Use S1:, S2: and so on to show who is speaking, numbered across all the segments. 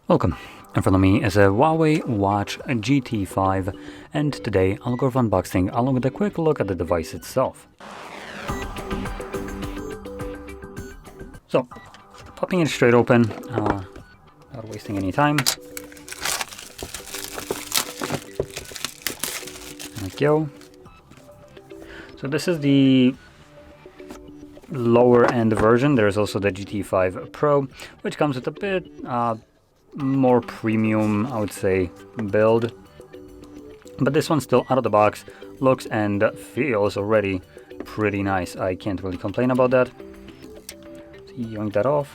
S1: Welcome. In front of me is a Huawei Watch GT 5, and today I'll go for unboxing along with a quick look at the device itself. So, popping it straight open, not wasting any time. There we go. So this is the lower end version. There's also the GT5 Pro, which comes with a bit more premium, I would say, build. But this one still out of the box looks and feels already pretty nice. I can't really complain about that. So yoink that off.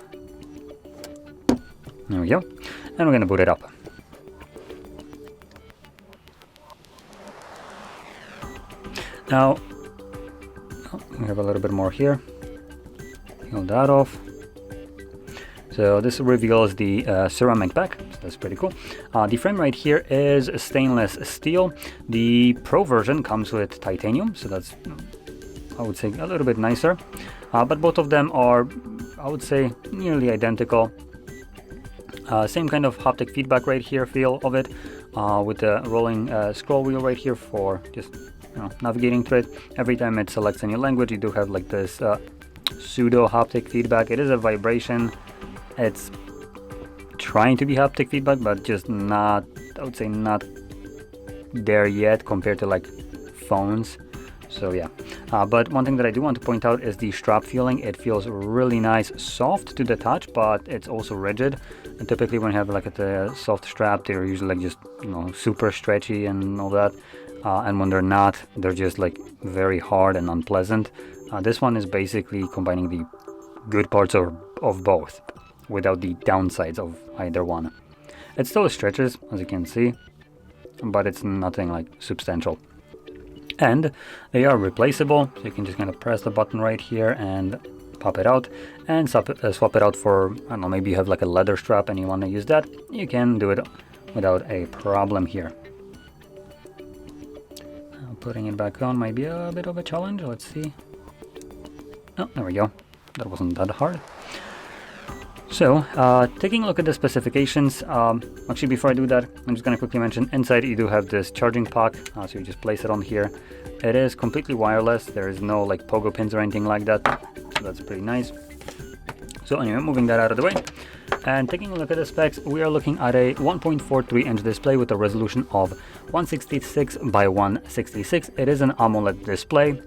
S1: There we go. And we're gonna boot it up. Now, we have a little bit more here. Peel that off. So this reveals the ceramic back, so that's pretty cool. The frame right here is stainless steel. The Pro version comes with titanium, so that's, I would say, a little bit nicer. But both of them are, I would say, nearly identical. Same kind of haptic feedback right here, feel of it, with the rolling scroll wheel right here for just navigating through it. Every time it selects a new language, you do have like this pseudo haptic feedback. It is a vibration. It's trying to be haptic feedback, but just not, I would say, not there yet compared to like phones. So yeah, but one thing that I do want to point out is the strap feeling. It feels really nice, soft to the touch, but it's also rigid. And typically when you have like a soft strap, they're usually like just super stretchy and all that. And when they're not, they're just like very hard and unpleasant. This one is basically combining the good parts of both, without the downsides of either one. It still stretches, as you can see, but it's nothing like substantial. And they are replaceable, so you can just kind of press the button right here and pop it out and swap it out for, I don't know, maybe you have like a leather strap and you want to use that. You can do it without a problem here. Now, putting it back on might be a bit of a challenge. Let's see. Oh, there we go. That wasn't that hard. So, taking a look at the specifications, actually before I do that, I'm just going to quickly mention, inside you do have this charging puck, so you just place it on here. It is completely wireless, there is no like pogo pins or anything like that, so that's pretty nice. So anyway, moving that out of the way, and taking a look at the specs, we are looking at a 1.43 inch display with a resolution of 166 by 166. It is an AMOLED display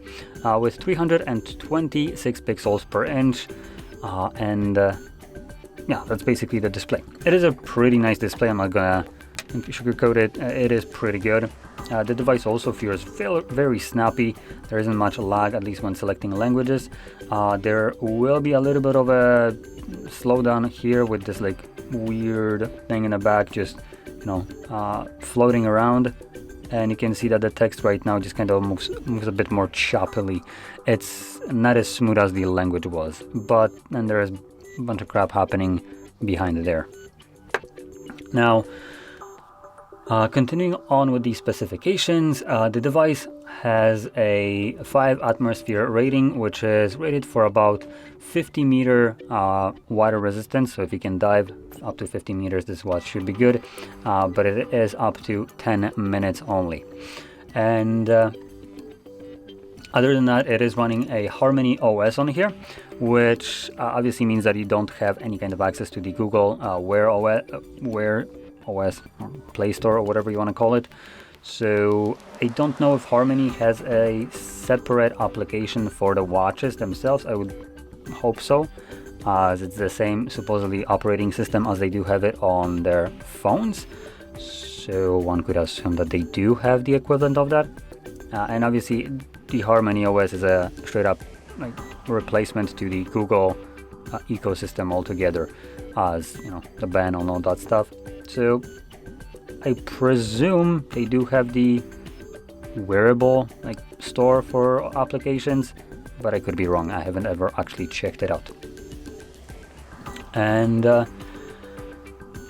S1: with 326 pixels per inch, yeah, that's basically the display. It is a pretty nice display. I'm not gonna sugarcoat it. It is pretty good. The device also feels very snappy. There isn't much lag, at least when selecting languages. There will be a little bit of a slowdown here with this like weird thing in the back, just floating around. And you can see that the text right now just kind of moves a bit more choppily. It's not as smooth as the language was, but then there is a bunch of crap happening behind there. Now, continuing on with the specifications, the device has a 5 atmosphere rating, which is rated for about 50 meter water resistance. So if you can dive up to 50 meters, this watch should be good, but it is up to 10 minutes only. And other than that, it is running a Harmony OS on here, which obviously means that you don't have any kind of access to the Google Wear OS Play Store or whatever you want to call it. So I don't know if Harmony has a separate application for the watches themselves. I would hope so, as it's the same supposedly operating system as they do have it on their phones. So one could assume that they do have the equivalent of that. And obviously the Harmony OS is a straight up like replacement to the Google ecosystem altogether, as the ban on all that stuff. So I presume they do have the wearable like store for applications, but I could be wrong. I haven't ever actually checked it out. And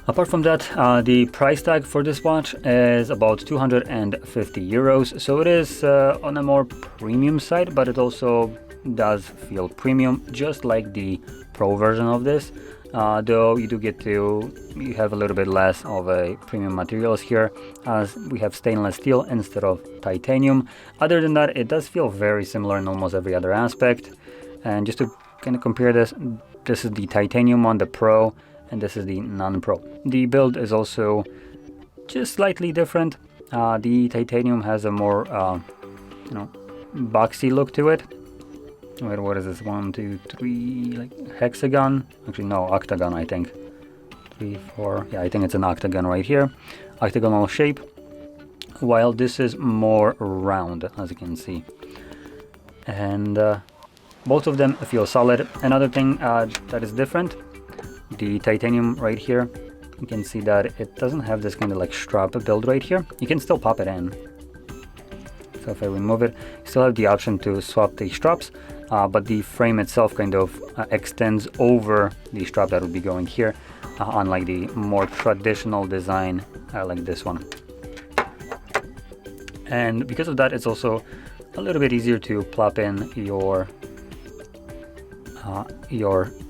S1: apart from that, the price tag for this watch is about 250 euros. So it is on a more premium side, but it also does feel premium, just like the Pro version of this. though you have a little bit less of a premium materials here, as we have stainless steel instead of titanium. Other than that, it does feel very similar in almost every other aspect. And just to kind of compare this, this is the titanium one, the Pro, and this is the non-Pro. The build is also just slightly different. The titanium has a more boxy look to it. Wait, what is this? 1, 2, 3, like hexagon? Actually, no, octagon, I think. 3, 4. Yeah, I think it's an octagon right here. Octagonal shape. While this is more round, as you can see. And both of them feel solid. Another thing that is different, the titanium right here, you can see that it doesn't have this kind of like strap build right here. You can still pop it in. So if I remove it, you still have the option to swap the straps, but the frame itself kind of extends over the strap that would be going here, unlike the more traditional design like this one. And because of that, it's also a little bit easier to plop in your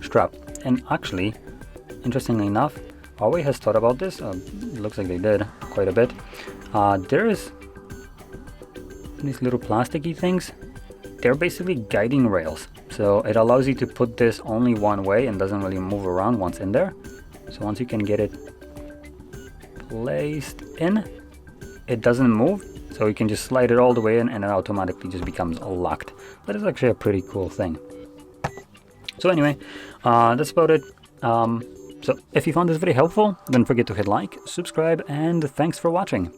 S1: strap. And actually, interestingly enough, Huawei has thought about this. It looks like they did quite a bit. There is these little plasticky things. They're basically guiding rails, so it allows you to put this only one way and doesn't really move around once in there. So once you can get it placed in, it doesn't move, so you can just slide it all the way in and it automatically just becomes locked. That is actually a pretty cool thing. So anyway, that's about it. So if you found this video helpful, don't forget to hit like, subscribe, and thanks for watching.